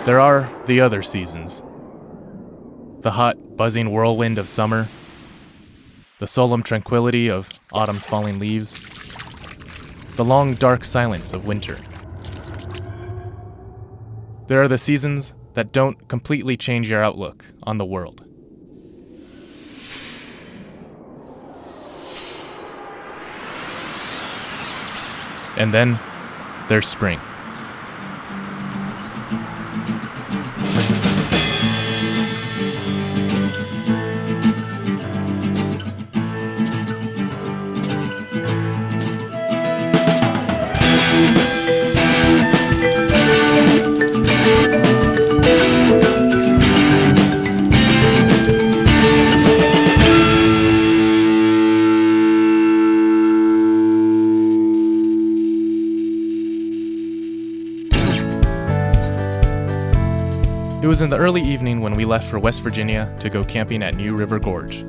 There are the other seasons. The hot, buzzing whirlwind of summer, the solemn tranquility of autumn's falling leaves, the long, dark silence of winter. There are the seasons that don't completely change your outlook on the world. And then there's spring. It was in the early evening when we left for West Virginia to go camping at New River Gorge.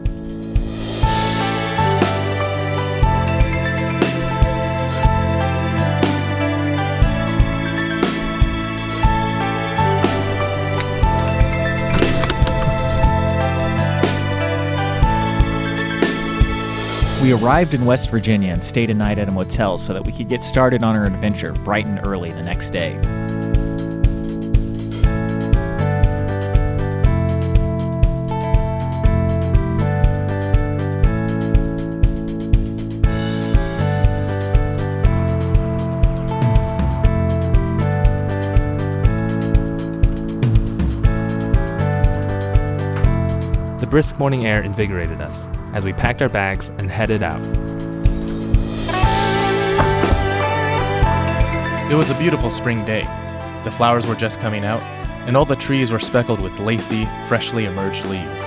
We arrived in West Virginia and stayed a night at a motel so that we could get started on our adventure bright and early the next day. The brisk morning air invigorated us as we packed our bags and headed out. It was a beautiful spring day. The flowers were just coming out, and all the trees were speckled with lacy, freshly emerged leaves.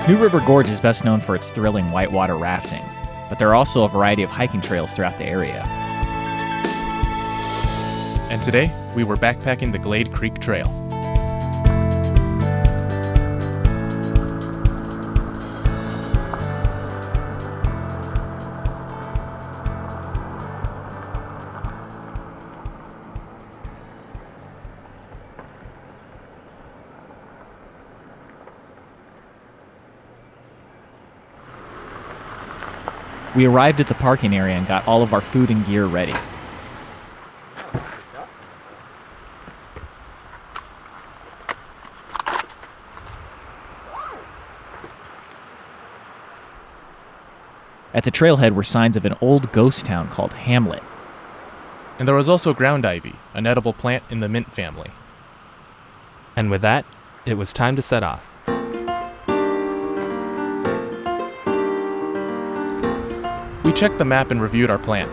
New River Gorge is best known for its thrilling whitewater rafting, but there are also a variety of hiking trails throughout the area. And today, we were backpacking the Glade Creek Trail. We arrived at the parking area and got all of our food and gear ready. At the trailhead were signs of an old ghost town called Hamlet. And there was also ground ivy, an edible plant in the mint family. And with that, it was time to set off. We checked the map and reviewed our plan.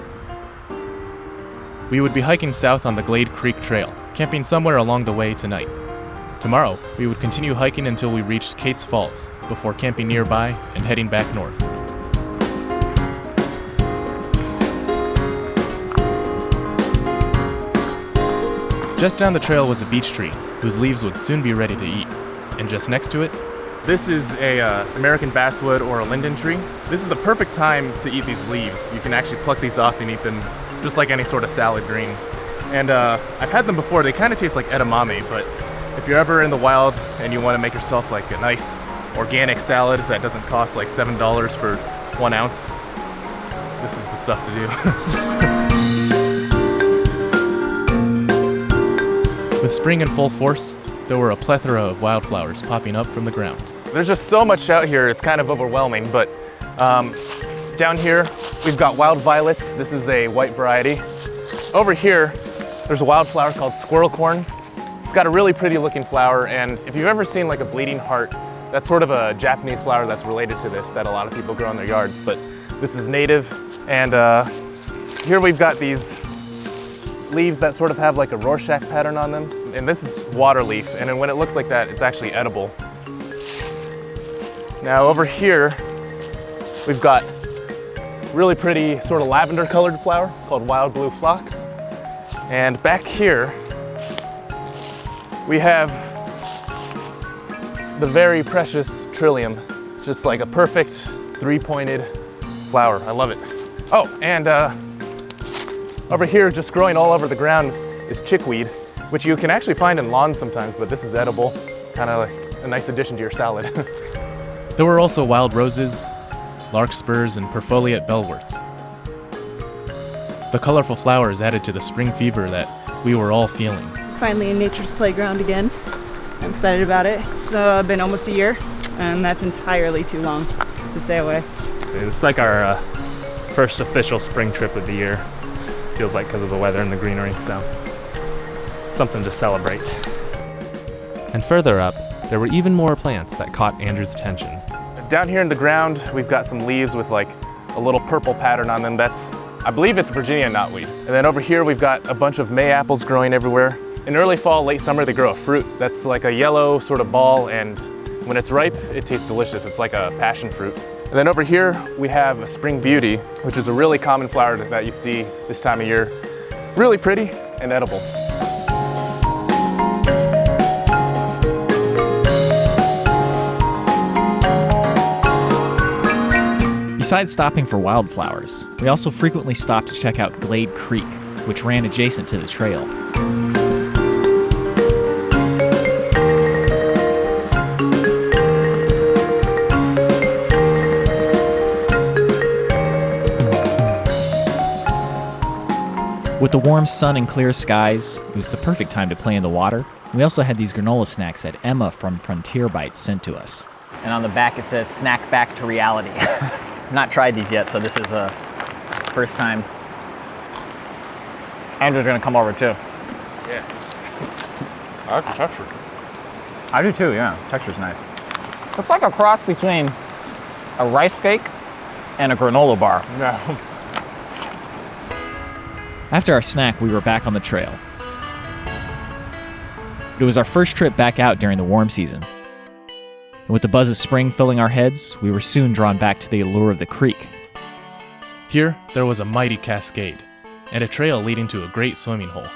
We would be hiking south on the Glade Creek Trail, camping somewhere along the way tonight. Tomorrow, we would continue hiking until we reached Cates Falls, before camping nearby and heading back north. Just down the trail was a beech tree, whose leaves would soon be ready to eat. And just next to it, this is a American basswood or a linden tree. This is the perfect time to eat these leaves. You can actually pluck these off and eat them just like any sort of salad green. And I've had them before. They kind of taste like edamame, but if you're ever in the wild and you want to make yourself like a nice organic salad that doesn't cost like $7 for 1 ounce, this is the stuff to do. With spring in full force, there were a plethora of wildflowers popping up from the ground. There's just so much out here, it's kind of overwhelming, but down here, we've got wild violets. This is a white variety. Over here, there's a wildflower called squirrel corn. It's got a really pretty looking flower, and if you've ever seen like a bleeding heart, that's sort of a Japanese flower that's related to this that a lot of people grow in their yards, but this is native. And here we've got these leaves that sort of have like a Rorschach pattern on them. And this is water leaf, and then when it looks like that, it's actually edible. Now over here, we've got really pretty sort of lavender colored flower called wild blue phlox. And back here, we have the very precious trillium. Just like a perfect three-pointed flower. I love it. Oh, and over here, just growing all over the ground is chickweed, which you can actually find in lawns sometimes, but this is edible. Kind of like a nice addition to your salad. There were also wild roses, larkspurs, and perfoliate bellworts. The colorful flowers added to the spring fever that we were all feeling. Finally in nature's playground again. I'm excited about it. It's been almost a year, and that's entirely too long to stay away. It's like our first official spring trip of the year. Feels like because of the weather and the greenery, so something to celebrate. And further up, there were even more plants that caught Andrew's attention. Down here in the ground, we've got some leaves with like a little purple pattern on them. I believe it's Virginia knotweed. And then over here, we've got a bunch of May apples growing everywhere. In early fall, late summer, they grow a fruit that's like a yellow sort of ball, and when it's ripe, it tastes delicious. It's like a passion fruit. And then over here, we have a spring beauty, which is a really common flower that you see this time of year. Really pretty and edible. Besides stopping for wildflowers, we also frequently stopped to check out Glade Creek, which ran adjacent to the trail. With the warm sun and clear skies, it was the perfect time to play in the water. We also had these granola snacks that Emma from Frontier Bites sent to us. And on the back it says, snack back to reality. Not tried these yet, so this is a first time. Andrew's gonna come over too. Yeah. I like the texture. I do too, yeah. Texture's nice. It's like a cross between a rice cake and a granola bar. Yeah. After our snack, we were back on the trail. It was our first trip back out during the warm season. And with the buzz of spring filling our heads, we were soon drawn back to the allure of the creek. Here, there was a mighty cascade, and a trail leading to a great swimming hole.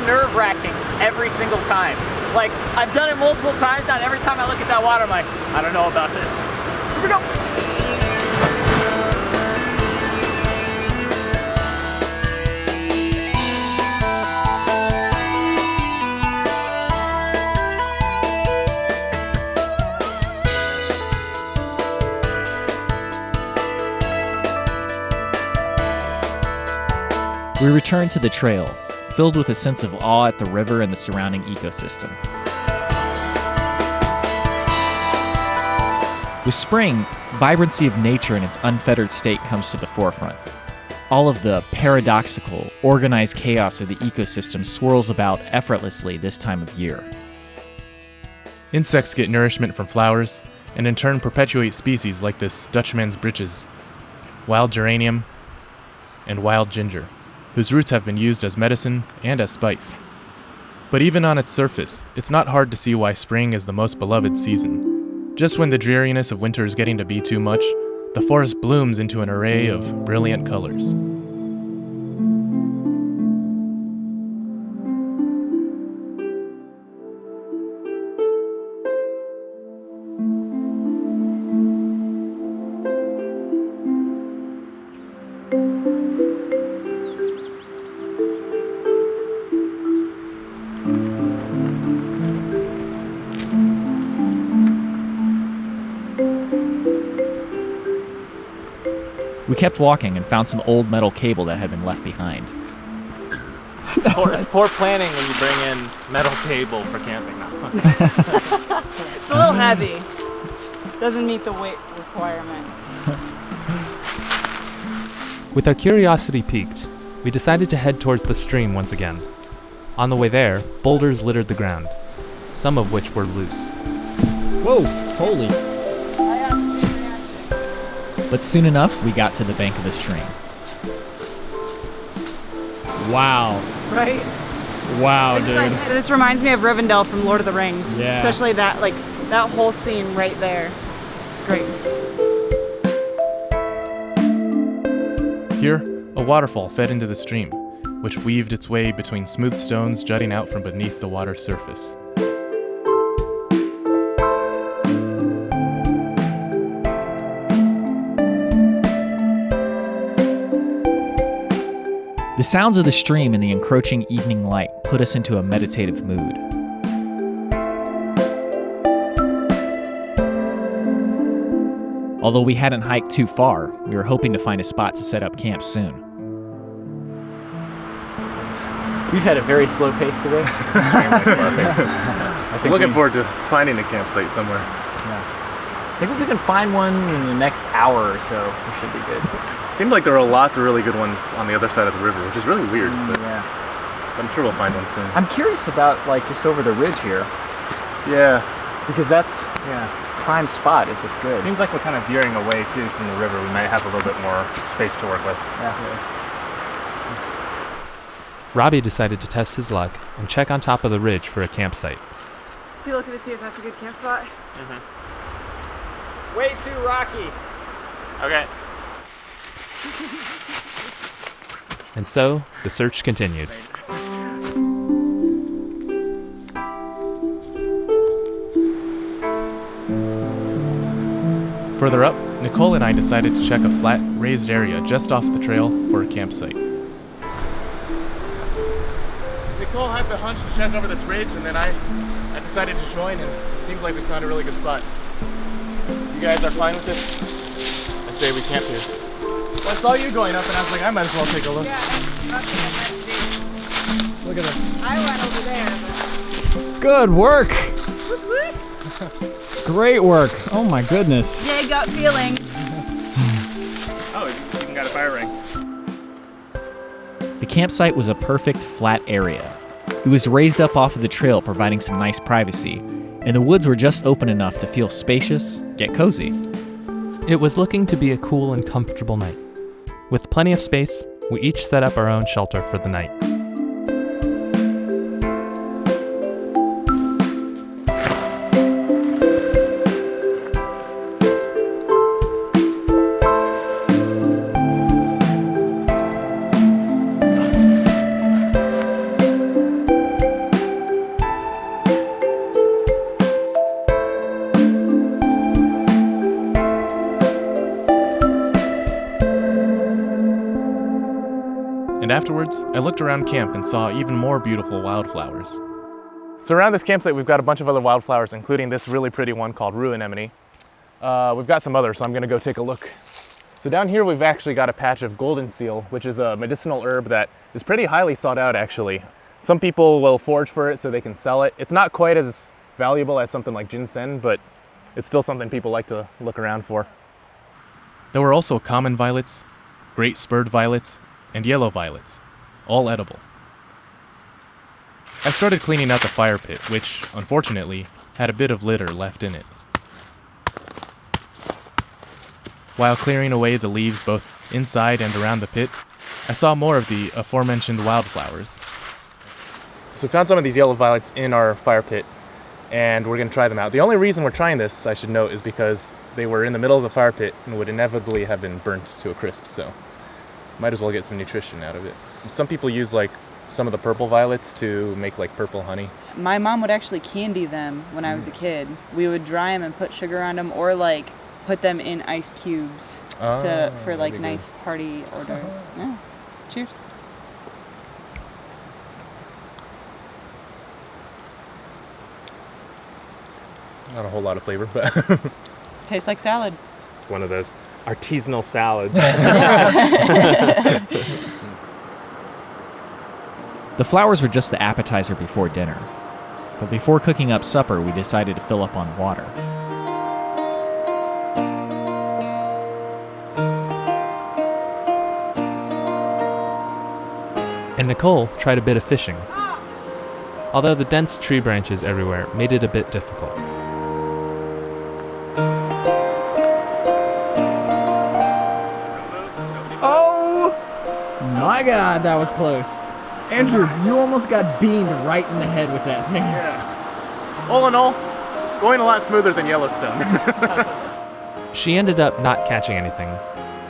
Nerve-wracking every single time. Like, I've done it multiple times now, and every time I look at that water, I'm like, I don't know about this. Here we go. We returned to the trail, filled with a sense of awe at the river and the surrounding ecosystem. With spring, vibrancy of nature in its unfettered state comes to the forefront. All of the paradoxical, organized chaos of the ecosystem swirls about effortlessly this time of year. Insects get nourishment from flowers, and in turn perpetuate species like this Dutchman's breeches, wild geranium, and wild ginger, whose roots have been used as medicine and as spice. But even on its surface, it's not hard to see why spring is the most beloved season. Just when the dreariness of winter is getting to be too much, the forest blooms into an array of brilliant colors. We kept walking and found some old metal cable that had been left behind. It's poor planning when you bring in metal table for camping now. It's a little heavy. Doesn't meet the weight requirement. With our curiosity piqued, we decided to head towards the stream once again. On the way there, boulders littered the ground, some of which were loose. Whoa, holy. But soon enough, we got to the bank of the stream. Wow. Right? Wow, This reminds me of Rivendell from Lord of the Rings. Yeah. Especially that whole scene right there. It's great. Here, a waterfall fed into the stream, which weaved its way between smooth stones jutting out from beneath the water's surface. The sounds of the stream and the encroaching evening light put us into a meditative mood. Although we hadn't hiked too far, we were hoping to find a spot to set up camp soon. We've had a very slow pace today. I'm looking forward to finding a campsite somewhere. I think if we can find one in the next hour or so, we should be good. Seems like there are lots of really good ones on the other side of the river, which is really weird, but Yeah. I'm sure we'll find one soon. I'm curious about just over the ridge here, Yeah. because that's prime spot if it's good. Seems like we're kind of veering away too from the river. We might have a little bit more space to work with. Robbie decided to test his luck and check on top of the ridge for a campsite. You looking to see if that's a good camp spot? Way too rocky. Okay. And so, the search continued. Further up, Nicole and I decided to check a flat, raised area just off the trail for a campsite. Nicole had the hunch to check over this ridge, and then I decided to join, and it seems like we found a really good spot. You guys are fine with this? I say we camp here. Well, I saw you going up, and I was like, I might as well take a look. Yeah, that's nothing I meant to do. Look at this. I went over there, but... Good work! Great work. Oh my goodness. Yeah, gut feelings. Oh, you even got a fire ring. The campsite was a perfect flat area. It was raised up off of the trail, providing some nice privacy, and the woods were just open enough to feel spacious, get cozy. It was looking to be a cool and comfortable night. With plenty of space, we each set up our own shelter for the night. And afterwards, I looked around camp and saw even more beautiful wildflowers. So around this campsite, we've got a bunch of other wildflowers, including this really pretty one called rue anemone. We've got some others, so I'm gonna go take a look. So down here, we've actually got a patch of golden seal, which is a medicinal herb that is pretty highly sought out, actually. Some people will forage for it so they can sell it. It's not quite as valuable as something like ginseng, but it's still something people like to look around for. There were also common violets, great spurred violets, and yellow violets, all edible. I started cleaning out the fire pit, which, unfortunately, had a bit of litter left in it. While clearing away the leaves both inside and around the pit, I saw more of the aforementioned wildflowers. So we found some of these yellow violets in our fire pit, and we're going to try them out. The only reason we're trying this, I should note, is because they were in the middle of the fire pit and would inevitably have been burnt to a crisp, so might as well get some nutrition out of it. Some people use some of the purple violets to make purple honey. My mom would actually candy them when I was a kid. We would dry them and put sugar on them, or put them in ice cubes for nice party hors d'oeuvres. Yeah. Cheers. Not a whole lot of flavor, but Tastes like salad. One of those artisanal salads. The flowers were just the appetizer before dinner. But before cooking up supper, we decided to fill up on water. And Nicole tried a bit of fishing, although the dense tree branches everywhere made it a bit difficult. Oh my God, that was close. Andrew, you almost got beamed right in the head with that thing. Yeah. All in all, going a lot smoother than Yellowstone. She ended up not catching anything,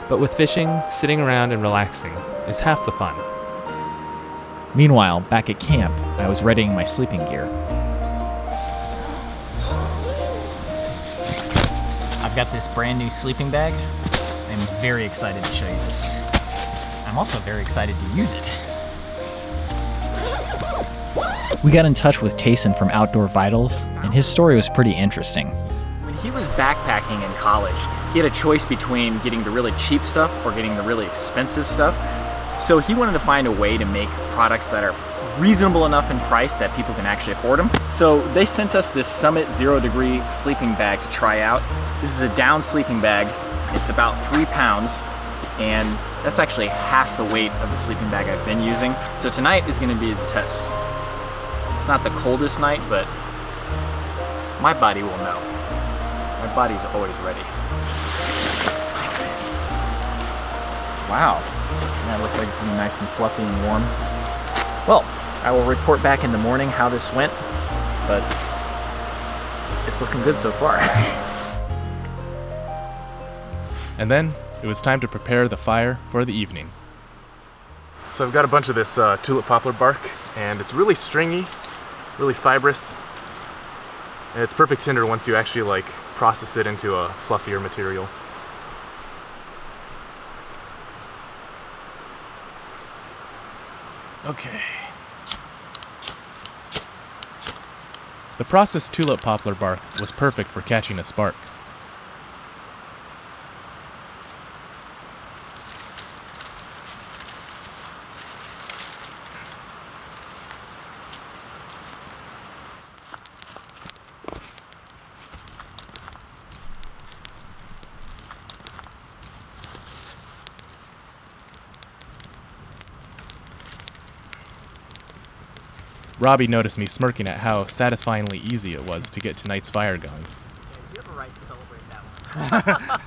but with fishing, sitting around and relaxing is half the fun. Meanwhile, back at camp, I was readying my sleeping gear. I've got this brand new sleeping bag. I'm very excited to show you this. I'm also very excited to use it. We got in touch with Tayson from Outdoor Vitals, and his story was pretty interesting. When he was backpacking in college, he had a choice between getting the really cheap stuff or getting the really expensive stuff. So he wanted to find a way to make products that are reasonable enough in price that people can actually afford them. So they sent us this Summit 0 Degree sleeping bag to try out. This is a down sleeping bag. It's about 3 pounds, and that's actually half the weight of the sleeping bag I've been using. So tonight is gonna be the test. It's not the coldest night, but my body will know. My body's always ready. Wow. That looks like it's gonna be nice and fluffy and warm. Well, I will report back in the morning how this went, but it's looking good so far. And then it was time to prepare the fire for the evening. So I've got a bunch of this tulip poplar bark, and it's really stringy, really fibrous, and it's perfect tinder once you actually process it into a fluffier material. Okay. The processed tulip poplar bark was perfect for catching a spark. Robbie noticed me smirking at how satisfyingly easy it was to get tonight's fire going. You have a right to celebrate that one.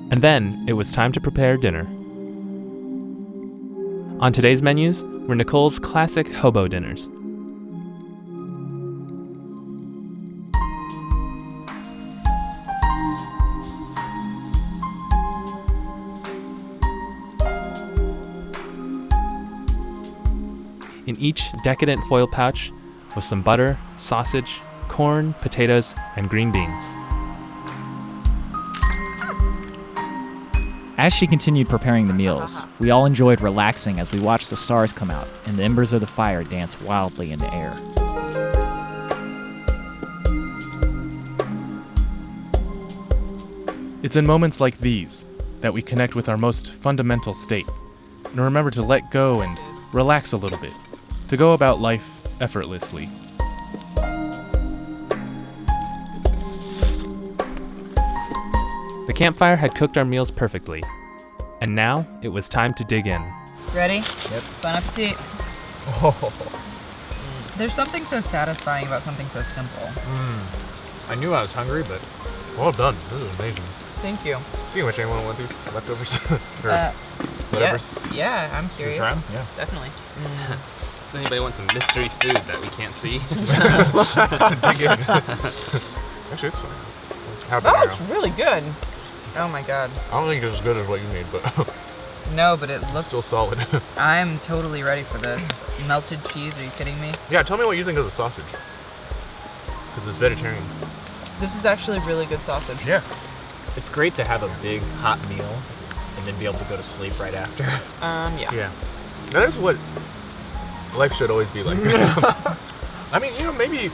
And then it was time to prepare dinner. On today's menus were Nicole's classic hobo dinners. In each decadent foil pouch was some butter, sausage, corn, potatoes, and green beans. As she continued preparing the meals, we all enjoyed relaxing as we watched the stars come out and the embers of the fire dance wildly in the air. It's in moments like these that we connect with our most fundamental state and remember to let go and relax a little bit, to go about life effortlessly. The campfire had cooked our meals perfectly, and now it was time to dig in. Ready? Yep. Bon appetit. There's something so satisfying about something so simple. I knew I was hungry, but well done. This is amazing. Thank you. Speaking of which, anyone want these leftovers? Or whatever. Yes. Yeah, I'm curious. Should we try 'em? Yeah. Definitely. Does anybody want some mystery food that we can't see? Dig in. Actually, it's fine. How Oh, about it's really good. Oh my god. I don't think it's as good as what you made, but No, but it looks... still solid. I'm totally ready for this. Melted cheese, are you kidding me? Yeah, tell me what you think of the sausage. Because it's vegetarian. This is actually really good sausage. Yeah. It's great to have a big hot meal and then be able to go to sleep right after. Yeah. Yeah. That is what life should always be like. I mean, maybe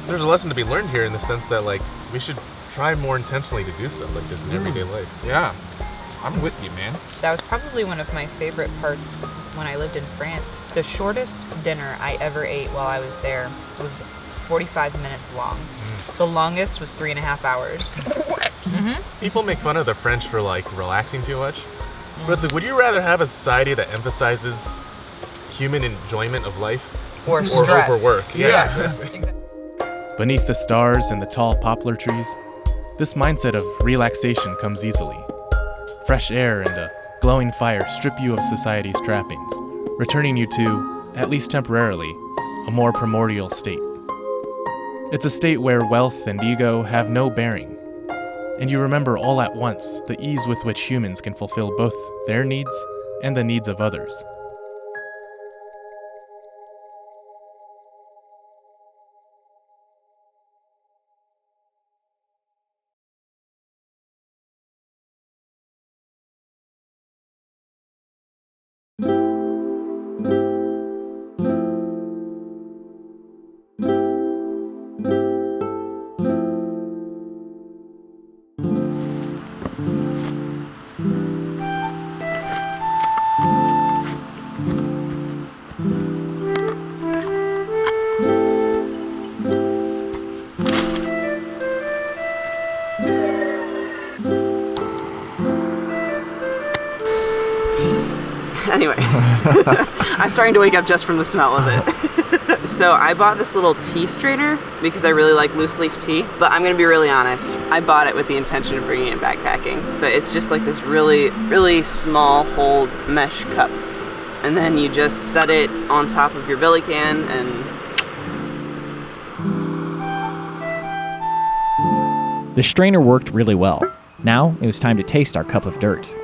there's a lesson to be learned here in the sense that, like, we should try more intentionally to do stuff like this in everyday life. Yeah, I'm with you, man. That was probably one of my favorite parts when I lived in France. The shortest dinner I ever ate while I was there was 45 minutes long. The longest was 3.5 hours. People make fun of the French for, like, relaxing too much. But it's like, would you rather have a society that emphasizes human enjoyment of life Or stress. overwork? Yeah. Beneath the stars and the tall poplar trees, this mindset of relaxation comes easily. Fresh air and a glowing fire strip you of society's trappings, returning you to, at least temporarily, a more primordial state. It's a state where wealth and ego have no bearing, and you remember all at once the ease with which humans can fulfill both their needs and the needs of others. Anyway, I'm starting to wake up just from the smell of it. So I bought this little tea strainer because I really like loose leaf tea, but I'm gonna be really honest, I bought it with the intention of bringing it backpacking, but it's just like this really, really small hold mesh cup. And then you just set it on top of your billy can and... The strainer worked really well. Now it was time to taste our cup of dirt.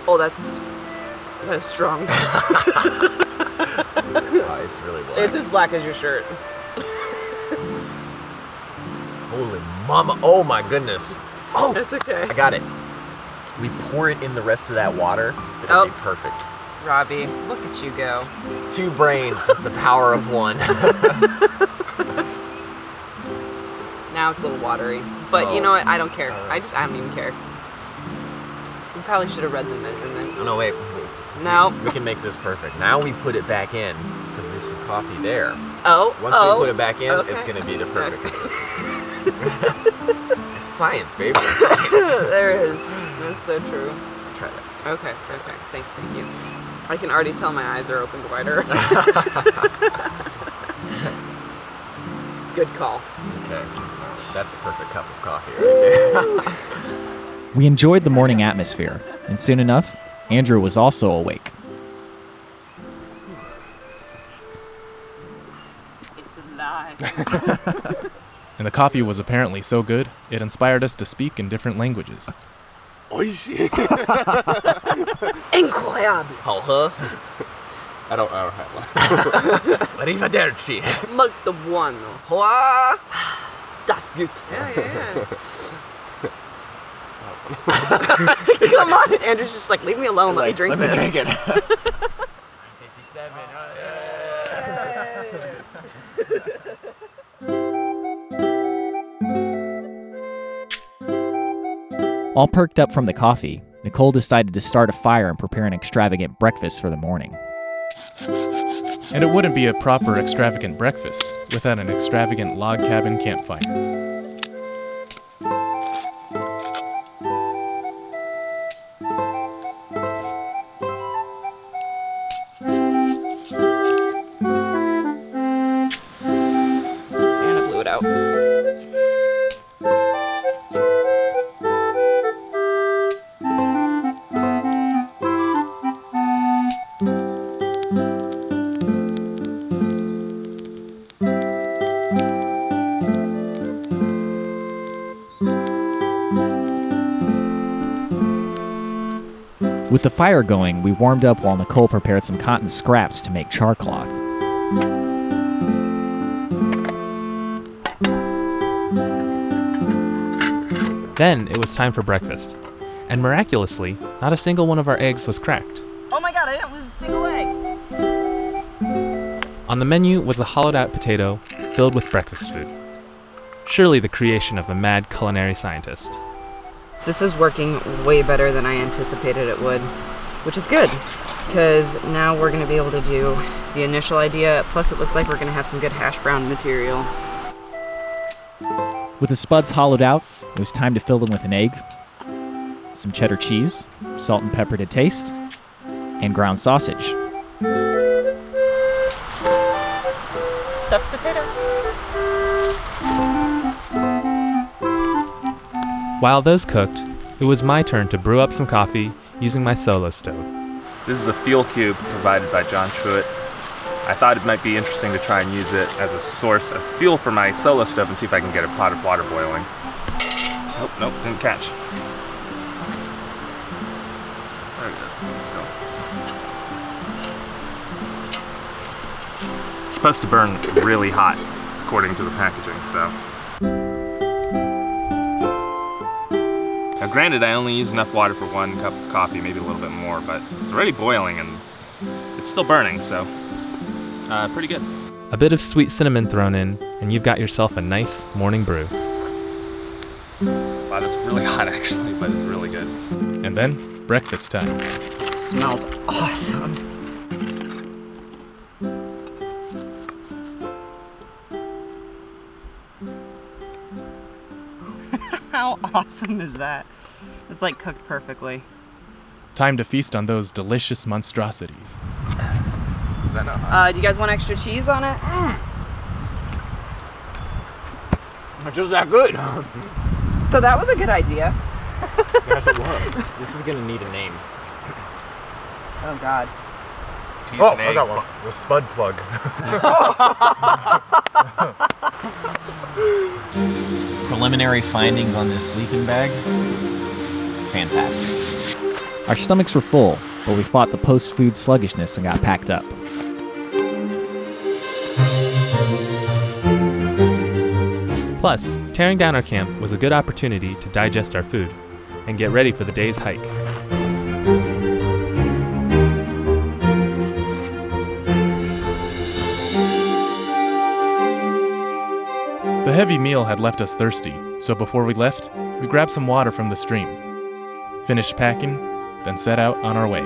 Oh, that is strong. It's really black. It's as black as your shirt. Holy mama, oh my goodness. Oh, That's okay. I got it. We pour it in the rest of that water, it'll be perfect. Robbie, look at you go. 2 brains with the power of 1. Now it's a little watery. But you know what? I don't care. I don't even care. We probably should have read the measurements. Oh, no, wait. No. We can make this perfect. Now we put it back in, because there's some coffee there. Oh. Once we put it back in, Okay. it's going to be the perfect consistency. Science, baby. Science. There it is. That's so true. Try that. Okay. Thank you. I can already tell my eyes are opened wider. Good call. Okay. That's a perfect cup of coffee right there. We enjoyed the morning atmosphere, and soon enough, Andrew was also awake. It's alive. And the coffee was apparently so good, it inspired us to speak in different languages. Incroyable. How I don't have one. Arrivederci. Molto buono. Hoa. Das gut. Yeah. Come on. Andrew's just like, leave me alone. Let me drink this. Let me drink it. 57. All perked up from the coffee, Nicole decided to start a fire and prepare an extravagant breakfast for the morning. And it wouldn't be a proper extravagant breakfast without an extravagant log cabin campfire. And I blew it out. With the fire going, we warmed up while Nicole prepared some cotton scraps to make char cloth. Then it was time for breakfast. And miraculously, not a single one of our eggs was cracked. Oh my god, I didn't lose a single egg. On the menu was a hollowed-out potato filled with breakfast food. Surely the creation of a mad culinary scientist. This is working way better than I anticipated it would, which is good, because now we're going to be able to do the initial idea, plus it looks like we're going to have some good hash brown material. With the spuds hollowed out, it was time to fill them with an egg, some cheddar cheese, salt and pepper to taste, and ground sausage. Stuffed potato. While those cooked, it was my turn to brew up some coffee using my solo stove. This is a fuel cube provided by John Truitt. I thought it might be interesting to try and use it as a source of fuel for my solo stove and see if I can get a pot of water boiling. Nope, didn't catch. There it is. Let's go. It's supposed to burn really hot, according to the packaging, so. Now granted, I only use enough water for 1 cup of coffee, maybe a little bit more, but it's already boiling and it's still burning, so pretty good. A bit of sweet cinnamon thrown in, and you've got yourself a nice morning brew. Wow, that's really hot actually, but it's really good. And then, breakfast time. It smells awesome. How awesome is that? It's like cooked perfectly. Time to feast on those delicious monstrosities. Is that not hot? Do you guys want extra cheese on it? It's just that good. So that was a good idea. Yes, it was. This is gonna need a name. Oh God. Cheese Oh, and I egg. got one. The spud plug. Preliminary findings on this sleeping bag. Fantastic. Our stomachs were full, but we fought the post-food sluggishness and got packed up. Plus, tearing down our camp was a good opportunity to digest our food and get ready for the day's hike. The heavy meal had left us thirsty, so before we left, we grabbed some water from the stream. Finished packing, then set out on our way.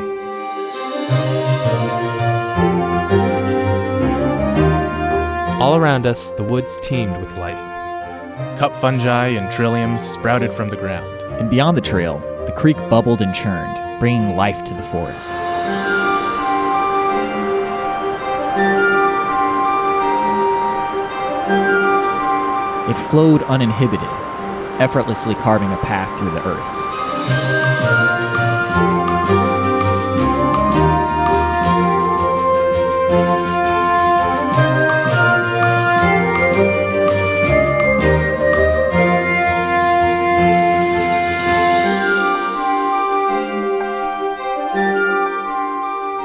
All around us, the woods teemed with life. Cup fungi and trilliums sprouted from the ground. And beyond the trail, the creek bubbled and churned, bringing life to the forest. It flowed uninhibited, effortlessly carving a path through the earth.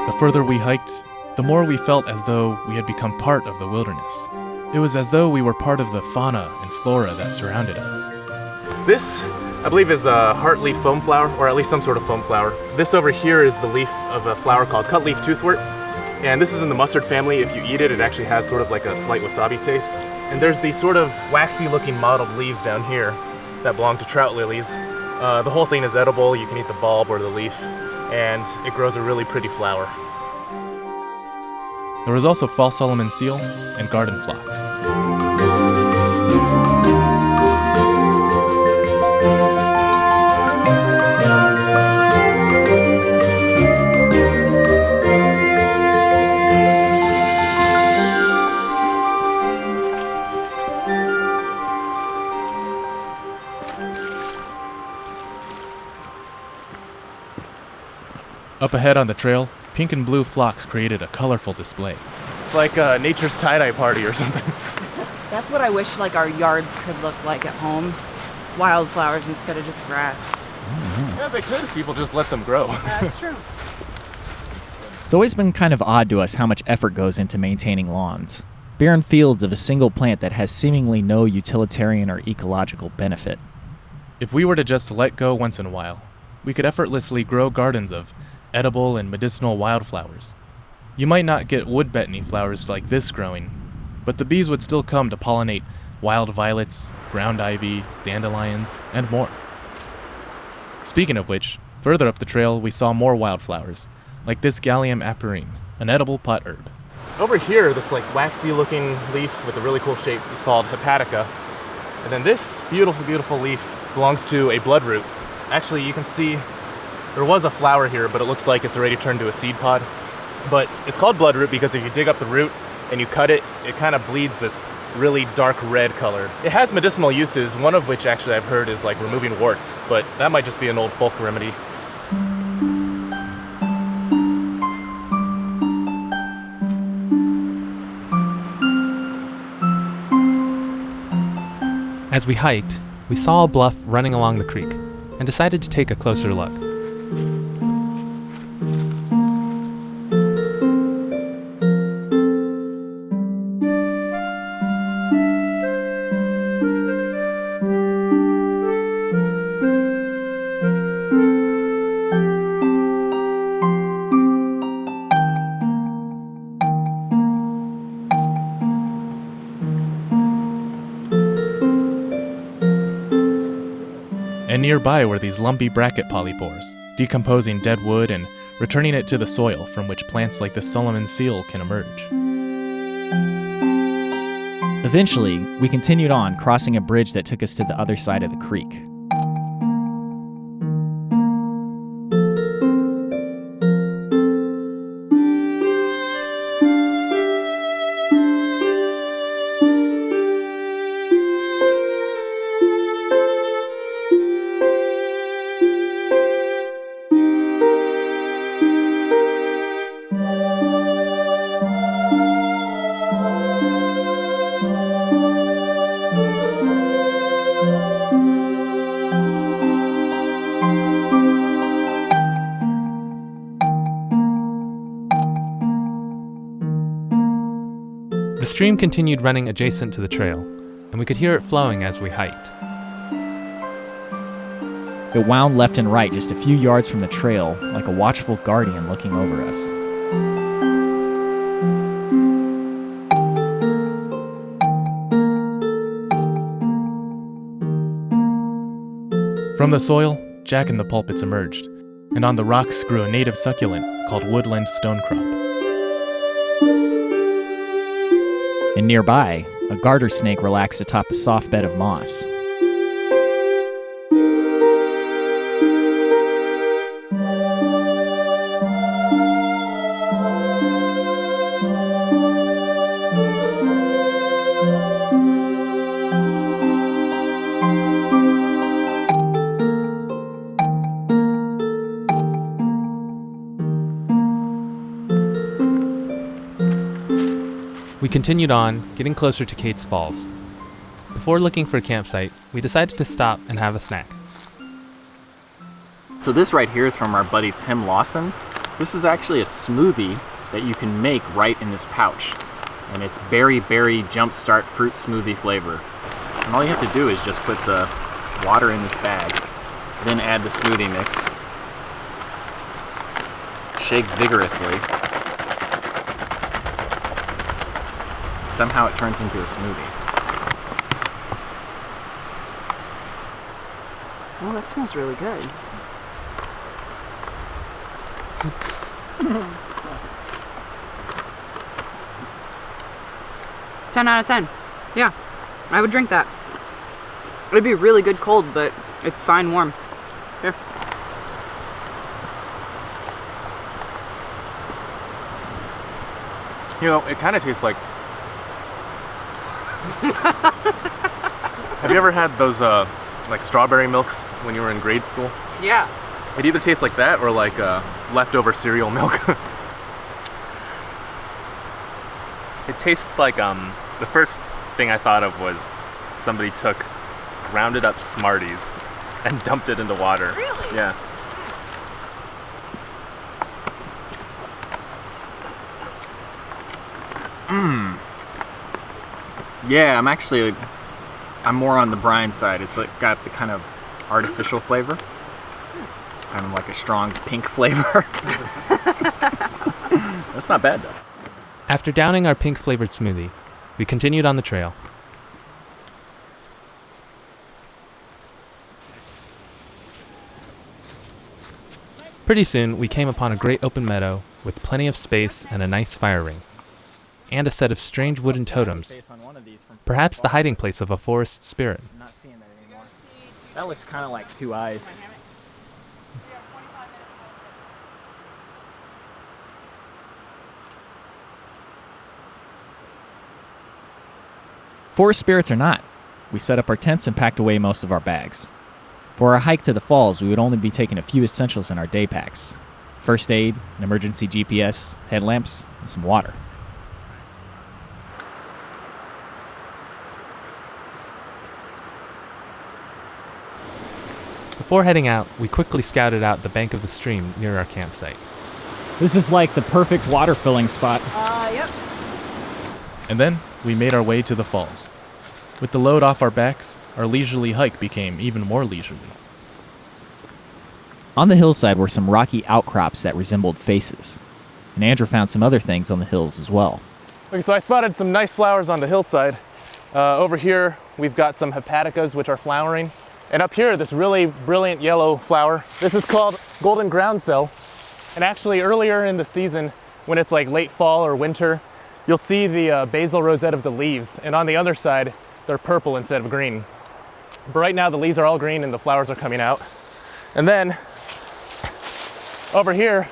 The further we hiked, the more we felt as though we had become part of the wilderness. It was as though we were part of the fauna and flora that surrounded us. This, I believe, is a heartleaf foam flower, or at least some sort of foam flower. This over here is the leaf of a flower called cutleaf toothwort. And this is in the mustard family. If you eat it, it actually has sort of like a slight wasabi taste. And there's these sort of waxy looking mottled leaves down here that belong to trout lilies. The whole thing is edible. You can eat the bulb or the leaf, and it grows a really pretty flower. There was also false Solomon seal and garden phlox. Up ahead on the trail, pink and blue phlox created a colorful display. It's like nature's tie-dye party or something. That's what I wish like our yards could look like at home. Wildflowers instead of just grass. Yeah, they could if people just let them grow. That's true. It's always been kind of odd to us how much effort goes into maintaining lawns. Barren fields of a single plant that has seemingly no utilitarian or ecological benefit. If we were to just let go once in a while, we could effortlessly grow gardens of edible and medicinal wildflowers. You might not get wood betony flowers like this growing, but the bees would still come to pollinate wild violets, ground ivy, dandelions, and more. Speaking of which, further up the trail we saw more wildflowers, like this Gallium apurine, an edible pot herb. Over here, this like waxy looking leaf with a really cool shape is called hepatica. And then this beautiful, beautiful leaf belongs to a bloodroot. Actually, you can see there was a flower here, but it looks like it's already turned to a seed pod. But it's called bloodroot because if you dig up the root and you cut it, it kind of bleeds this really dark red color. It has medicinal uses, one of which actually I've heard is like removing warts, but that might just be an old folk remedy. As we hiked, we saw a bluff running along the creek and decided to take a closer look. And nearby were these lumpy bracket polypores, decomposing dead wood and returning it to the soil from which plants like the Solomon seal can emerge. Eventually, we continued on, crossing a bridge that took us to the other side of the creek. The stream continued running adjacent to the trail, and we could hear it flowing as we hiked. It wound left and right just a few yards from the trail, like a watchful guardian looking over us. From the soil, jack in the pulpits emerged, and on the rocks grew a native succulent called woodland stonecrop. And nearby, a garter snake relaxed atop a soft bed of moss. We continued on, getting closer to Kate's Falls. Before looking for a campsite, we decided to stop and have a snack. So this right here is from our buddy Tim Lawson. This is actually a smoothie that you can make right in this pouch. And it's berry jumpstart fruit smoothie flavor. And all you have to do is just put the water in this bag, then add the smoothie mix, shake vigorously. Somehow it turns into a smoothie. Oh, that smells really good. Ten out of 10. Yeah, I would drink that. It'd be really good cold, but it's fine warm. Here. You know, it kind of tastes like... Have you ever had those like strawberry milks when you were in grade school? Yeah. It either tastes like that or like leftover cereal milk. It tastes like the first thing I thought of was somebody took grounded up Smarties and dumped it into water. Really? Yeah. Yeah, I'm more on the brine side. It's like got the kind of artificial flavor. Kind of like a strong pink flavor. That's not bad though. After downing our pink-flavored smoothie, we continued on the trail. Pretty soon, we came upon a great open meadow with plenty of space and a nice fire ring, and a set of strange wooden totems, perhaps the hiding place of a forest spirit. I'm not seeing that anymore. That looks kind of like two eyes. Forest spirits or not, we set up our tents and packed away most of our bags. For our hike to the falls, we would only be taking a few essentials in our day packs. First aid, an emergency GPS, headlamps, and some water. Before heading out, we quickly scouted out the bank of the stream near our campsite. This is like the perfect water filling spot. Yep. And then we made our way to the falls. With the load off our backs, our leisurely hike became even more leisurely. On the hillside were some rocky outcrops that resembled faces. And Andrew found some other things on the hills as well. Okay, so I spotted some nice flowers on the hillside. Over here, we've got some hepaticas, which are flowering. And up here, this really brilliant yellow flower. This is called golden groundsel. And actually, earlier in the season, when it's like late fall or winter, you'll see the basal rosette of the leaves. And on the other side, they're purple instead of green. But right now, the leaves are all green and the flowers are coming out. And then, over here,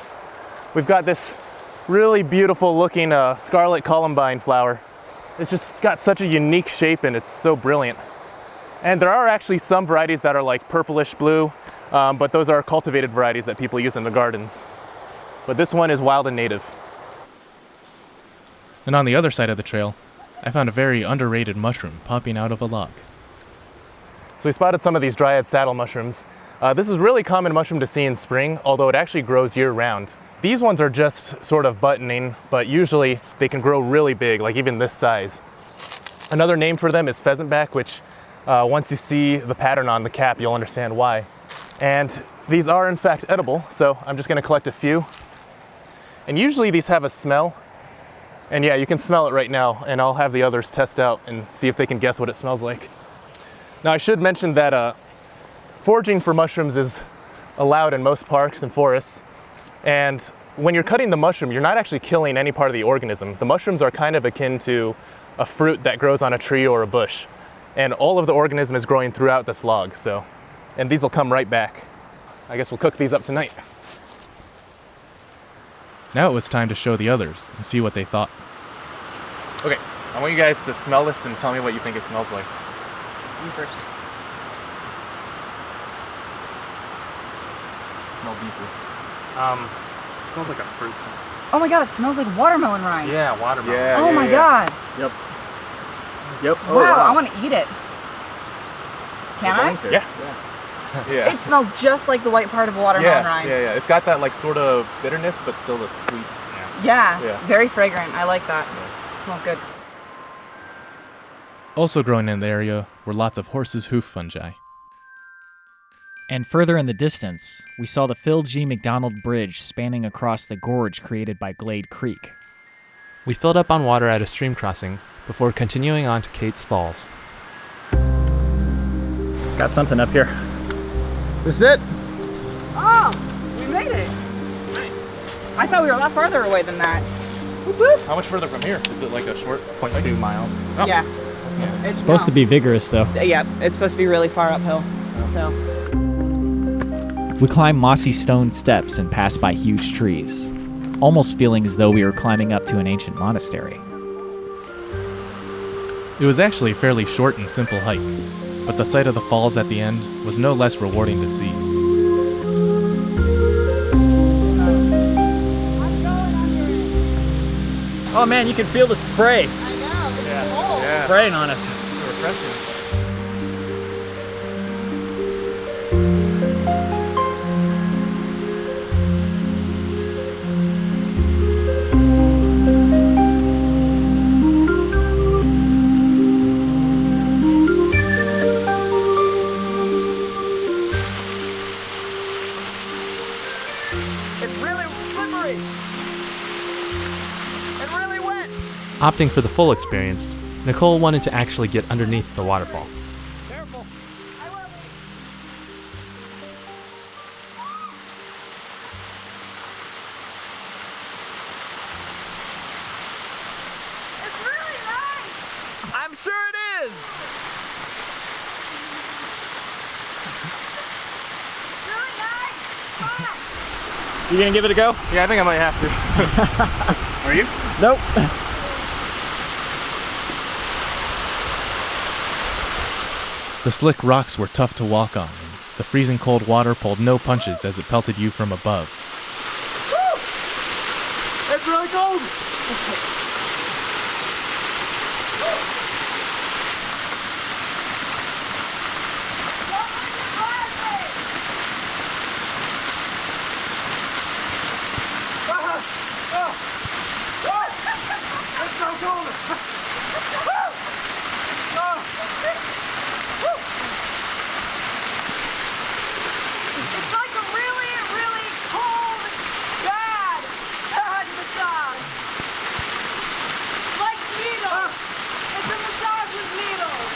we've got this really beautiful looking scarlet columbine flower. It's just got such a unique shape and it's so brilliant. And there are actually some varieties that are like purplish blue, but those are cultivated varieties that people use in the gardens. But this one is wild and native. And on the other side of the trail, I found a very underrated mushroom popping out of a log. So we spotted some of these Dryad saddle mushrooms. This is a really common mushroom to see in spring, although it actually grows year-round. These ones are just sort of buttoning, but usually they can grow really big, like even this size. Another name for them is pheasantback, which once you see the pattern on the cap, you'll understand why. And these are in fact edible, so I'm just gonna collect a few. And usually these have a smell. And yeah, you can smell it right now, and I'll have the others test out and see if they can guess what it smells like. Now I should mention that foraging for mushrooms is allowed in most parks and forests. And when you're cutting the mushroom, you're not actually killing any part of the organism. The mushrooms are kind of akin to a fruit that grows on a tree or a bush. And all of the organism is growing throughout this log, so. And these will come right back. I guess we'll cook these up tonight. Now it was time to show the others and see what they thought. Okay, I want you guys to smell this and tell me what you think it smells like. You first. Smell deeply. It smells like a fruit. Oh my god, it smells like watermelon rind. Yeah, watermelon. Yeah, oh my god. Yep. Yep. Wow, I want to eat it. Can I? Yeah. Yeah. It smells just like the white part of a watermelon rind. Yeah. It's got that like sort of bitterness, but still the sweet. Yeah. Very fragrant. I like that. It smells good. Also growing in the area were lots of horse's hoof fungi. And further in the distance, we saw the Phil G. McDonald Bridge spanning across the gorge created by Glade Creek. We filled up on water at a stream crossing before continuing on to Kate's Falls. Got something up here. This is it. Oh, we made it. Nice. I thought we were a lot farther away than that. Whoop. How much further from here? Is it like a short 0.2 miles. Oh. Yeah. It's supposed to be vigorous though. Yeah, it's supposed to be really far uphill. So. We climbed mossy stone steps and passed by huge trees, almost feeling as though we were climbing up to an ancient monastery. It was actually a fairly short and simple hike, but the sight of the falls at the end was no less rewarding to see. Oh man, you can feel the spray. I know, it's cold. Yeah. Spraying on us. Refreshing. Opting for the full experience, Nicole wanted to actually get underneath the waterfall. Careful. It's really nice. I'm sure it is. Really nice. Fun. You gonna give it a go? Yeah, I think I might have to. Are you? Nope. The slick rocks were tough to walk on, and the freezing cold water pulled no punches as it pelted you from above. Woo! It's really cold. It's like a really, really cold, bad massage. Like needles. It's a massage with needles.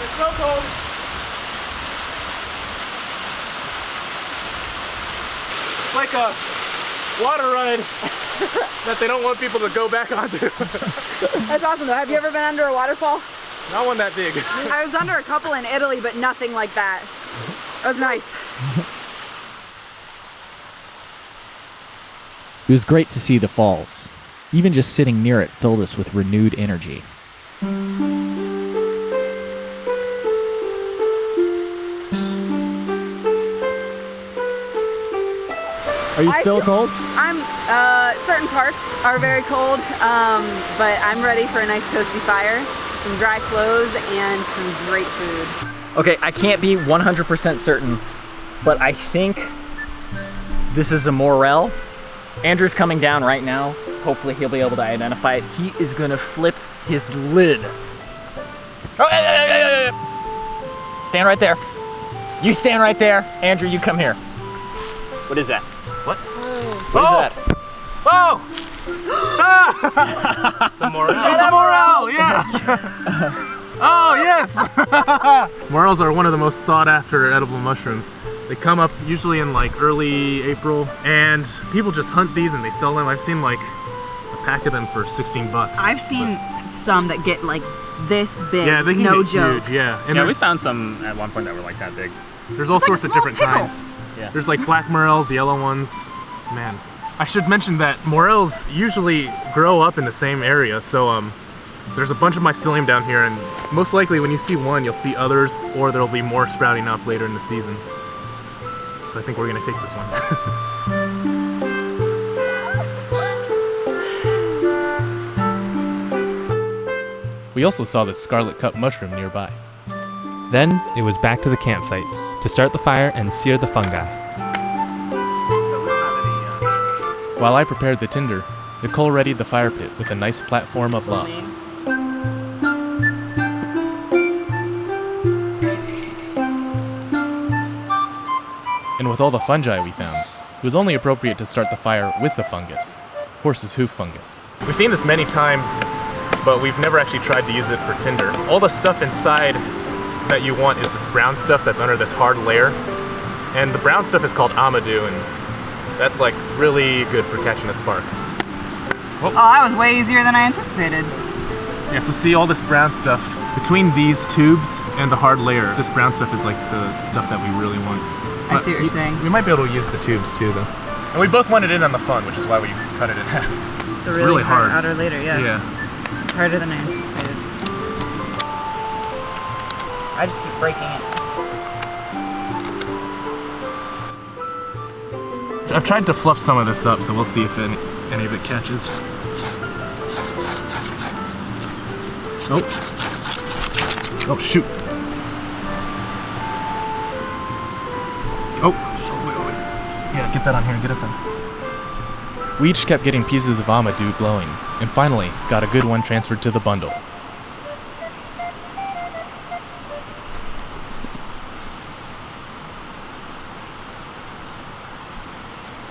It's so cold. It's like a water ride that they don't want people to go back onto. That's awesome though. Have you ever been under a waterfall? Not one that big. I was under a couple in Italy, but nothing like that. That was nice. It was great to see the falls. Even just sitting near it filled us with renewed energy. Are you still cold? I'm, certain parts are very cold, but I'm ready for a nice toasty fire, some dry clothes, and some great food. Okay, I can't be 100% certain, but I think this is a Morel. Andrew's coming down right now. Hopefully he'll be able to identify it. He is gonna flip his lid. Oh, hey. Stand right there. You stand right there. Andrew, you come here. What is that? What? What is that? Oh! It's a Morel. It's a Morel, yeah! Oh, yes! Morels are one of the most sought after edible mushrooms. They come up usually in like early April, and people just hunt these and they sell them. I've seen like a pack of them for 16 bucks. I've seen some that get like this big, yeah, they can no get joke. huge, yeah. And Yeah, we found some at one point that were like that big. there's all sorts of different kinds. Yeah. There's like black morels, yellow ones. Man, I should mention that morels usually grow up in the same area, so there's a bunch of mycelium down here, and most likely when you see one, you'll see others, or there'll be more sprouting up later in the season. So I think we're gonna take this one. We also saw the scarlet cup mushroom nearby. Then it was back to the campsite to start the fire and sear the fungi. While I prepared the tinder, Nicole readied the fire pit with a nice platform of logs. And with all the fungi we found, it was only appropriate to start the fire with the fungus, horse's hoof fungus. We've seen this many times, but we've never actually tried to use it for tinder. All the stuff inside that you want is this brown stuff that's under this hard layer, and the brown stuff is called amadou, and that's like really good for catching a spark. Oh, that was way easier than I anticipated. Yeah, so see all this brown stuff between these tubes and the hard layer. This brown stuff is like the stuff that we really want. I see what you're saying. We might be able to use the tubes too, though. And we both wanted it on the fun, which is why we cut it in half. It's a really hard outer layer, yeah. Yeah. It's harder than I anticipated. I just keep breaking it. I've tried to fluff some of this up, so we'll see if any of it catches. Oh, shoot. Oh, wait. Yeah, get that on here and get it done. We each kept getting pieces of Amadou glowing, and finally got a good one transferred to the bundle.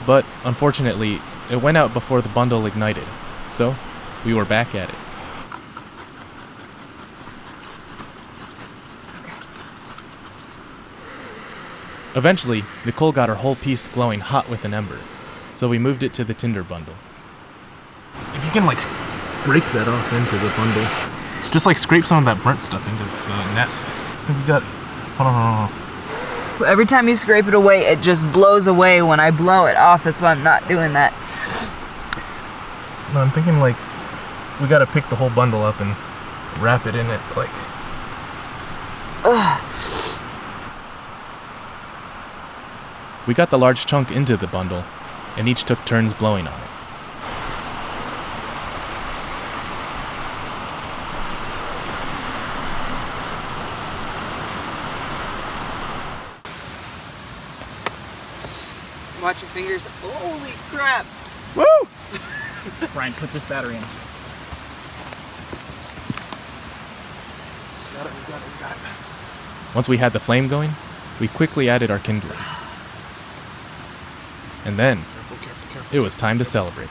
But, unfortunately, it went out before the bundle ignited, so we were back at it. Eventually, Nicole got her whole piece glowing hot with an ember, so we moved it to the tinder bundle. If you can, scrape that off into the bundle. Just, scrape some of that burnt stuff into the nest. We got... Hold on. Every time you scrape it away, it just blows away when I blow it off. That's why I'm not doing that. No, I'm thinking, we gotta pick the whole bundle up and wrap it in it, Ugh. We got the large chunk into the bundle, and each took turns blowing on it. Watch your fingers. Holy crap! Woo! Brian, put this battery in. Got it. Once we had the flame going, we quickly added our kindling. And then, it was time to celebrate.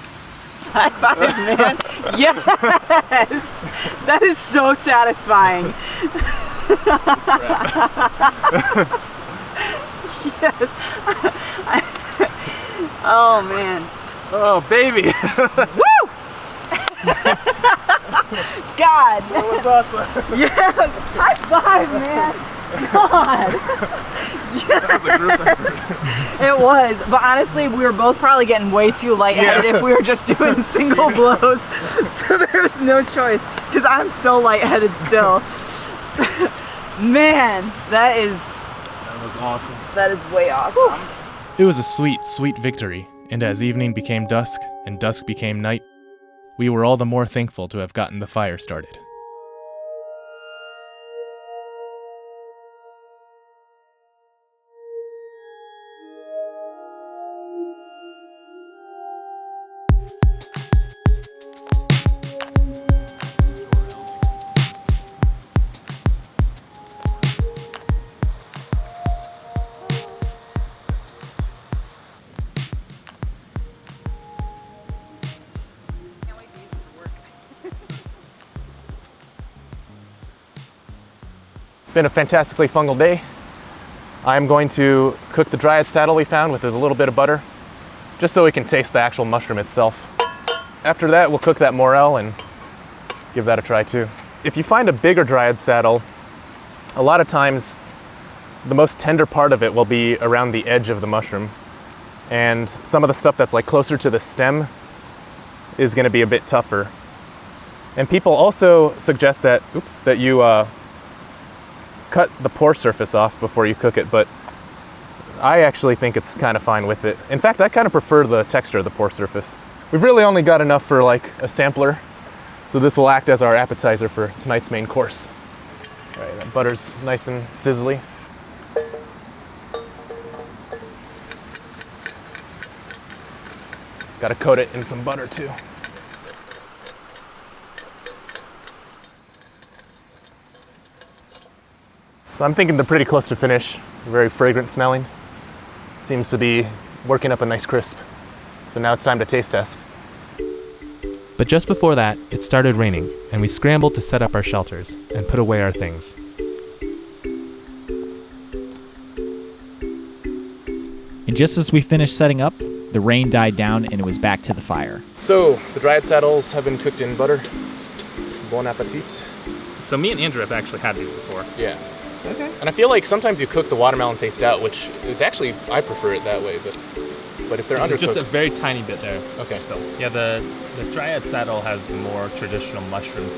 High five, man! Yes! That is so satisfying. Yes. Oh man. Oh baby. Woo! God. That was awesome. Yes. High five, man. God. Yes. That was a group effort. It was, but honestly, we were both probably getting way too lightheaded if we were just doing single blows. So there was no choice, because I'm so lightheaded still. Man, that was awesome. That is way awesome. It was a sweet, sweet victory, and as evening became dusk and dusk became night, we were all the more thankful to have gotten the fire started. It's been a fantastically fungal day. I'm going to cook the Dryad saddle we found with a little bit of butter, just so we can taste the actual mushroom itself. After that, we'll cook that morel and give that a try too. If you find a bigger Dryad saddle, a lot of times the most tender part of it will be around the edge of the mushroom, and some of the stuff that's closer to the stem is going to be a bit tougher. And people also suggest that, that you cut the pore surface off before you cook it, but I actually think it's kind of fine with it. In fact, I kind of prefer the texture of the pore surface. We've really only got enough for a sampler, so this will act as our appetizer for tonight's main course. All right, that butter's nice and sizzly. Got to coat it in some butter too. So I'm thinking they're pretty close to finish. Very fragrant smelling. Seems to be working up a nice crisp. So now it's time to taste test. But just before that, it started raining, and we scrambled to set up our shelters and put away our things. And just as we finished setting up, the rain died down and it was back to the fire. So the Dryad saddles have been cooked in butter. Bon appetit. So me and Andrew have actually had these before. Yeah. Okay. And I feel like sometimes you cook the watermelon taste out, which is actually, I prefer it that way, but if they're undercooked... just a very tiny bit there. Okay. Still. Yeah, the Dryad saddle has more traditional mushroom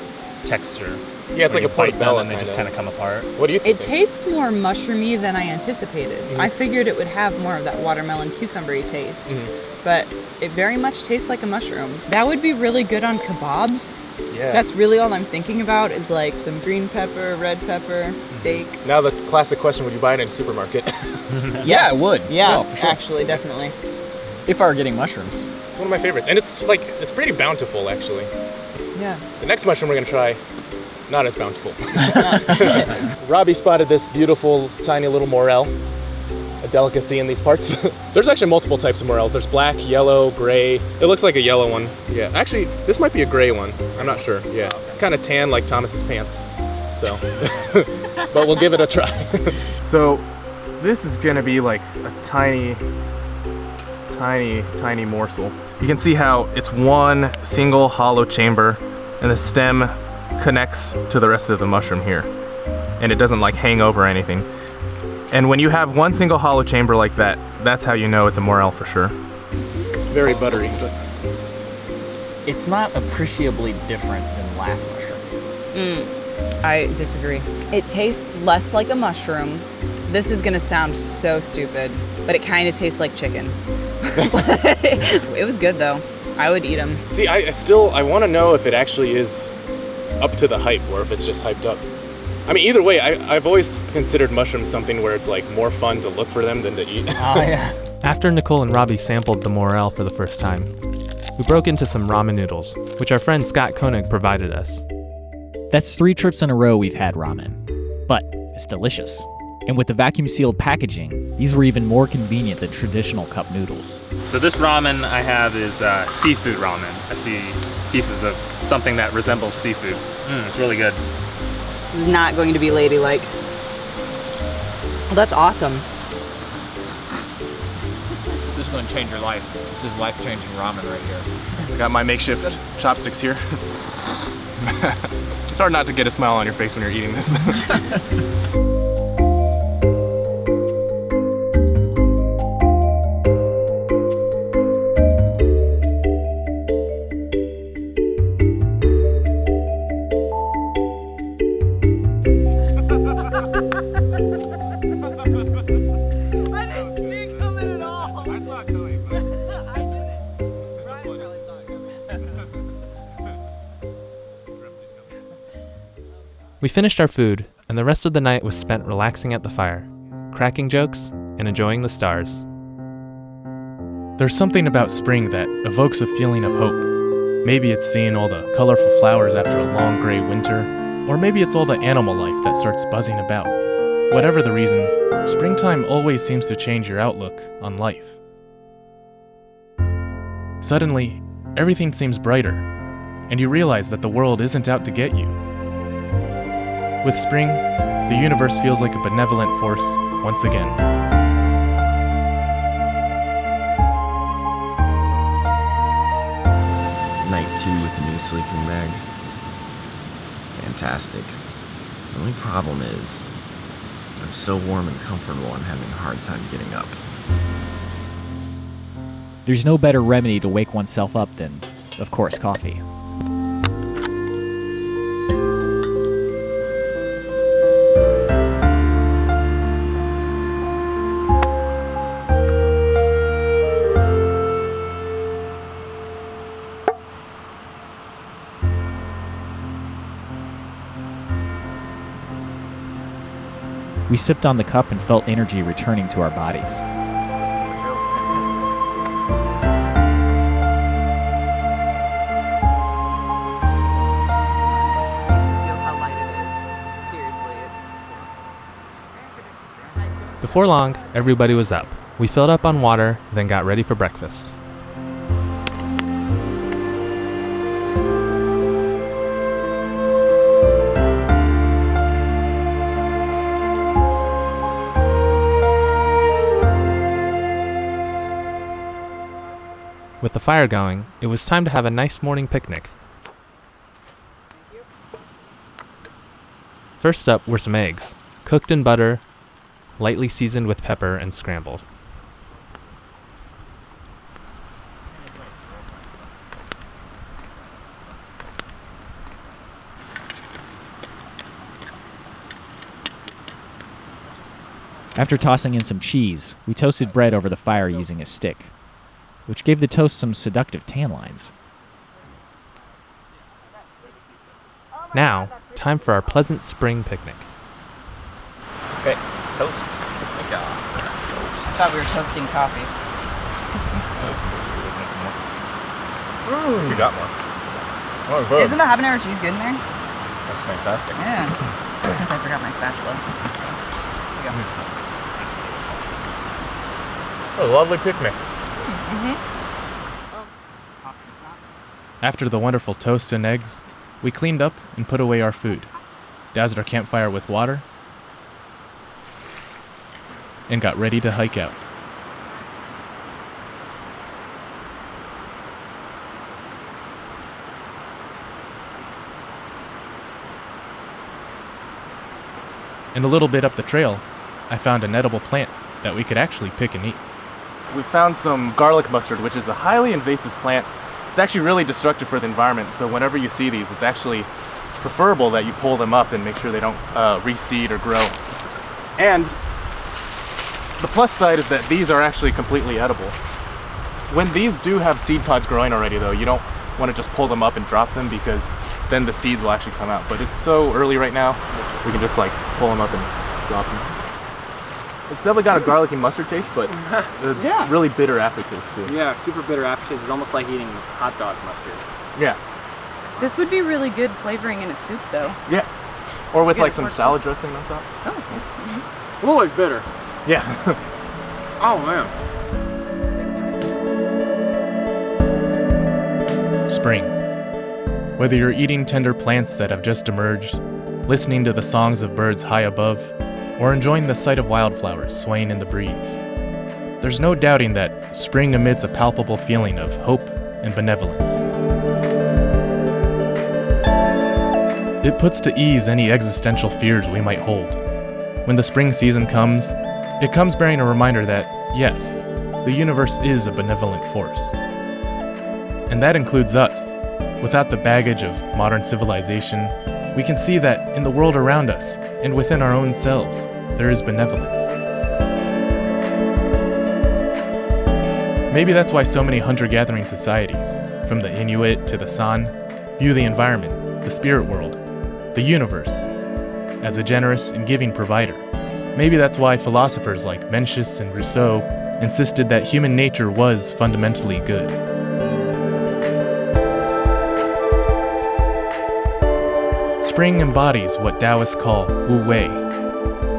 texture. Yeah, it's like a bite them portobello and they just kind of come apart. What do you think? It tastes more mushroomy than I anticipated. I figured it would have more of that watermelon cucumbery taste, but it very much tastes like a mushroom. That would be really good on kebabs. Yeah. That's really all I'm thinking about is like some green pepper, red pepper, steak. Now the classic question, would you buy it in a supermarket? Yes. Yeah, I would. Yeah, Oh, for sure. actually, definitely. If I were getting mushrooms. It's one of my favorites. And it's pretty bountiful, actually. Yeah. The next mushroom we're gonna try, not as bountiful. Robbie spotted this beautiful, tiny little morel, a delicacy in these parts. There's actually multiple types of morels. There's black, yellow, gray. It looks like a yellow one. Yeah, actually, this might be a gray one. I'm not sure. Yeah, kind of tan like Thomas's pants. So, but we'll give it a try. So, this is gonna be like a tiny morsel. You can see how it's one single hollow chamber, and the stem connects to the rest of the mushroom here, and it doesn't like hang over anything. And when you have one single hollow chamber like that, that's how you know it's a morel for sure. Very buttery, but It's not appreciably different than last mushroom. I disagree. It tastes less like a mushroom. This is gonna sound so stupid, but it kind of tastes like chicken. It was good though. I would eat them. see, I want to know if it actually is up to the hype or if it's just hyped up. I mean, either way, I've always considered mushrooms something where it's like more fun to look for them than to eat. Oh, yeah. After Nicole and Robbie sampled the morel for the first time, we broke into some ramen noodles, which our friend Scott Koenig provided us. That's 3 trips in a row we've had ramen, but it's delicious. And with the vacuum-sealed packaging, these were even more convenient than traditional cup noodles. So this ramen I have is seafood ramen. I see pieces of something that resembles seafood. It's really good. This is not going to be ladylike. Well, that's awesome. This is going to change your life. This is life-changing ramen right here. I got my makeshift chopsticks here. It's hard not to get a smile on your face when you're eating this. We finished our food, and the rest of the night was spent relaxing at the fire, cracking jokes, and enjoying the stars. There's something about spring that evokes a feeling of hope. Maybe it's seeing all the colorful flowers after a long gray winter, or maybe it's all the animal life that starts buzzing about. Whatever the reason, springtime always seems to change your outlook on life. Suddenly, everything seems brighter, and you realize that the world isn't out to get you. With spring, the universe feels like a benevolent force once again. Night 2 with the new sleeping bag. Fantastic. The only problem is, I'm so warm and comfortable, I'm having a hard time getting up. There's no better remedy to wake oneself up than, of course, coffee. We sipped on the cup and felt energy returning to our bodies. Feel how light it is. Seriously, it's. Before long, everybody was up. We filled up on water, then got ready for breakfast. With the fire going, it was time to have a nice morning picnic. First up were some eggs, cooked in butter, lightly seasoned with pepper and scrambled. After tossing in some cheese, we toasted bread over the fire using a stick, which gave the toast some seductive tan lines. Now, time for our pleasant spring picnic. Okay, toast. Thought we were toasting coffee. You got more. Oh, good. Isn't the habanero cheese good in there? That's fantastic. Yeah. Since I forgot my spatula. There you go. A lovely picnic. After the wonderful toast and eggs, we cleaned up and put away our food, doused our campfire with water, and got ready to hike out. And a little bit up the trail, I found an edible plant that we could actually pick and eat. We found some garlic mustard, which is a highly invasive plant. It's actually really destructive for the environment, so whenever you see these, it's actually preferable that you pull them up and make sure they don't reseed or grow. And the plus side is that these are actually completely edible. When these do have seed pods growing already though, you don't want to just pull them up and drop them because then the seeds will actually come out. But it's so early right now, we can just like pull them up and drop them. It's definitely got a garlicky mustard taste, but a really bitter aftertaste too. Yeah, super bitter aftertaste. It's almost like eating hot dog mustard. Yeah. This would be really good flavoring in a soup, though. Yeah. Or with Yeah, like some of course. salad dressing on top. Oh, okay. Holy bitter. Yeah. Oh man. Spring. Whether you're eating tender plants that have just emerged, listening to the songs of birds high above, or enjoying the sight of wildflowers swaying in the breeze, there's no doubting that spring emits a palpable feeling of hope and benevolence. It puts to ease any existential fears we might hold. When the spring season comes, it comes bearing a reminder that, yes, the universe is a benevolent force. And that includes us. Without the baggage of modern civilization, we can see that in the world around us and within our own selves, there is benevolence. Maybe that's why so many hunter-gathering societies, from the Inuit to the San, view the environment, the spirit world, the universe, as a generous and giving provider. Maybe that's why philosophers like Mencius and Rousseau insisted that human nature was fundamentally good. Spring embodies what Taoists call Wu Wei,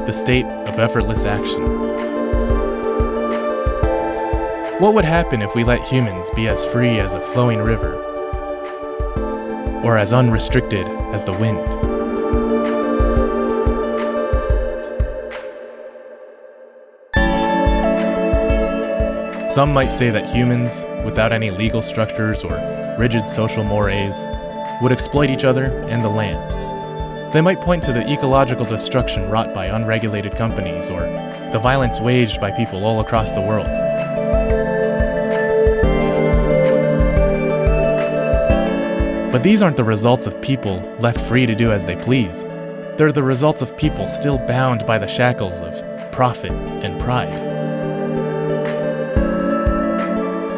the state of effortless action. What would happen if we let humans be as free as a flowing river, or as unrestricted as the wind? Some might say that humans, without any legal structures or rigid social mores, would exploit each other and the land. They might point to the ecological destruction wrought by unregulated companies or the violence waged by people all across the world. But these aren't the results of people left free to do as they please. They're the results of people still bound by the shackles of profit and pride.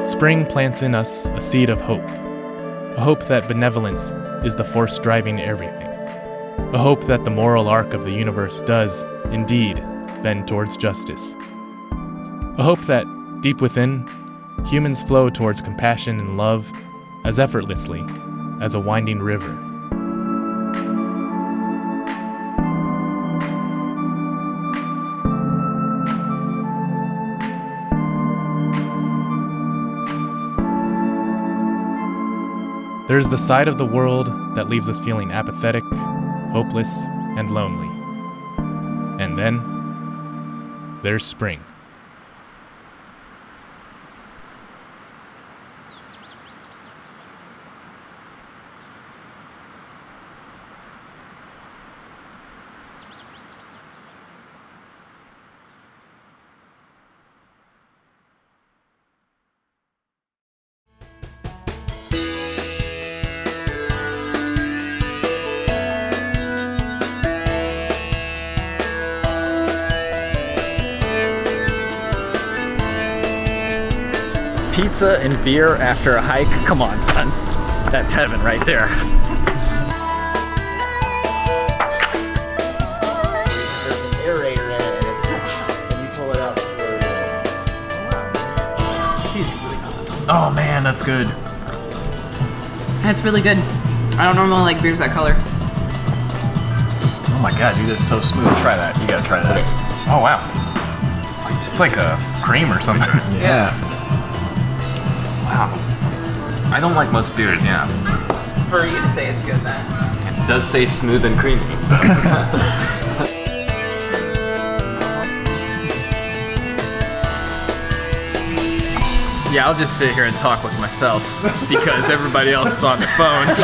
Spring plants in us a seed of hope. A hope that benevolence is the force driving everything. A hope that the moral arc of the universe does, indeed, bend towards justice. A hope that, deep within, humans flow towards compassion and love as effortlessly as a winding river. There's the side of the world that leaves us feeling apathetic, hopeless, and lonely. And then, there's spring. Pizza and beer after a hike? Come on, son. That's heaven right there. There's an aerator in it, and you pull it out slowly. Oh man, that's good. That's really good. I don't normally like beers that color. Oh my god, dude, that's so smooth. Try that. You gotta try that. Oh wow. It's like a cream or something. Yeah. Wow. I don't like most beers, yeah. For you to say it's good then. It does say smooth and creamy, so. Yeah, I'll just sit here and talk with myself because everybody else is on their phones.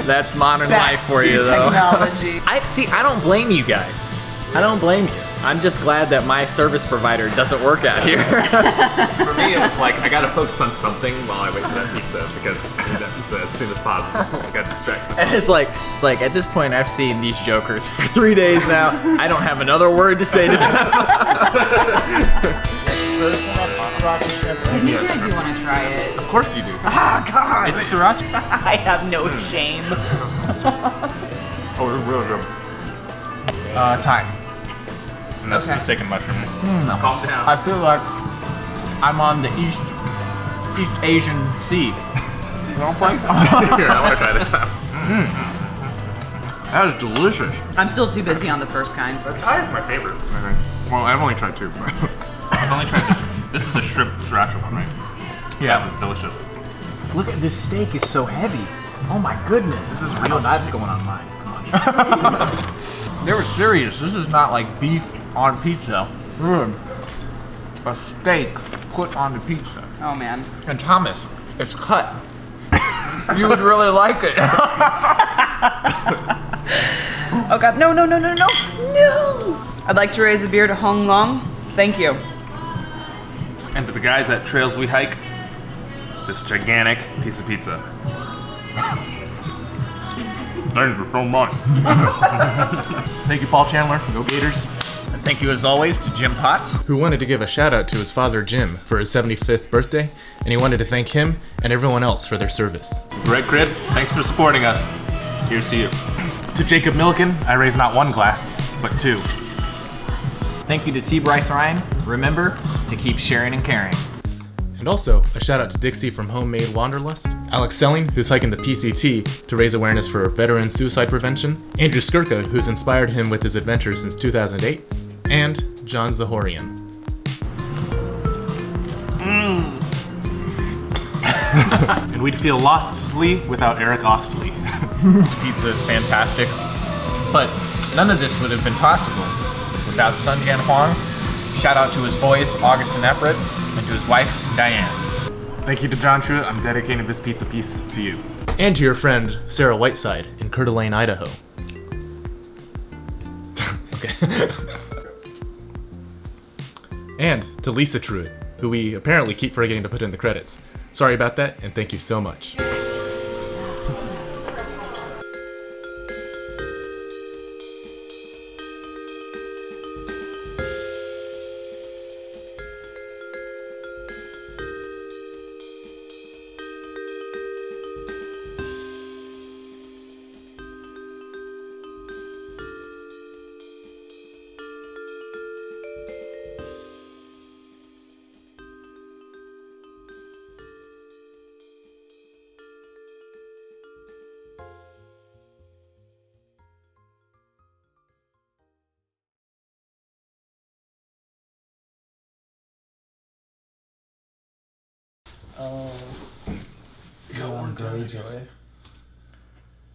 That's modern life for you, though. Technology. I don't blame you guys. I don't blame you. I'm just glad that my service provider doesn't work out here. For me, it was like, I gotta focus on something while I wait for that pizza because I need that pizza as soon as possible. I got distracted. And it's like at this point, I've seen these jokers for 3 days now. I don't have another word to say to them. I do want to try it. Of course you do. Ah, God. It's sriracha. I have no shame. Oh, it's really good. Thai. And that's the steak and mushroom. Calm down. I feel like I'm on the East Asian Sea. Wrong place? Here, I want to try this time. That is delicious. I'm still too busy on the first kind. Thai is my favorite, I think. Well, I've only tried 2. But I've only tried this is the shrimp sriracha one, right? yeah. That was delicious. Look at this steak is so heavy. Oh my goodness. This is I real know that's going on mine. Come on. They were serious. This is not like beef on pizza. A steak put on the pizza. Oh man. And Thomas, it's cut. You would really like it. Oh God, no. I'd like to raise a beer to Hong Long. Thank you. And to the guys at Trails We Hike, this gigantic piece of pizza. Thank you so much. Thank you, Paul Chandler. Go Gators. And thank you as always to Jim Potts, Who wanted to give a shout out to his father Jim for his 75th birthday, and he wanted to thank him and everyone else for their service. Greg Crib, thanks for supporting us. Here's to you. To Jacob Milliken, I raise not 1 glass, but 2. Thank you to T. Bryce Ryan. Remember to keep sharing and caring. And also, a shout out to Dixie from Homemade Wanderlust, Alex Selling, who's hiking the PCT to raise awareness for veteran suicide prevention, Andrew Skirka, who's inspired him with his adventures since 2008, and John Zahorian. And we'd feel lostly without Eric Ostley. Pizza is fantastic, but none of this would have been possible without Sunjan Huang. Shout out to his boys, August and Everett, and to his wife, Diane. Thank you to John Truitt. I'm dedicating this pizza piece to you. And to your friend, Sarah Whiteside in Coeur d'Alene, Idaho. Okay. And to Lisa Truitt, who we apparently keep forgetting to put in the credits. Sorry about that, and thank you so much. Neon Greyjoy.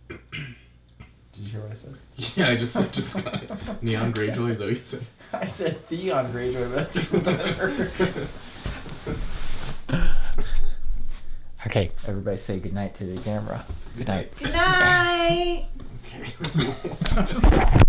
Did you hear what I said? Yeah, I just got it. Neon Greyjoy, is that what you said? I said Theon Greyjoy, but that's even better. Okay, everybody say goodnight to the camera. Good night. Good night. Okay.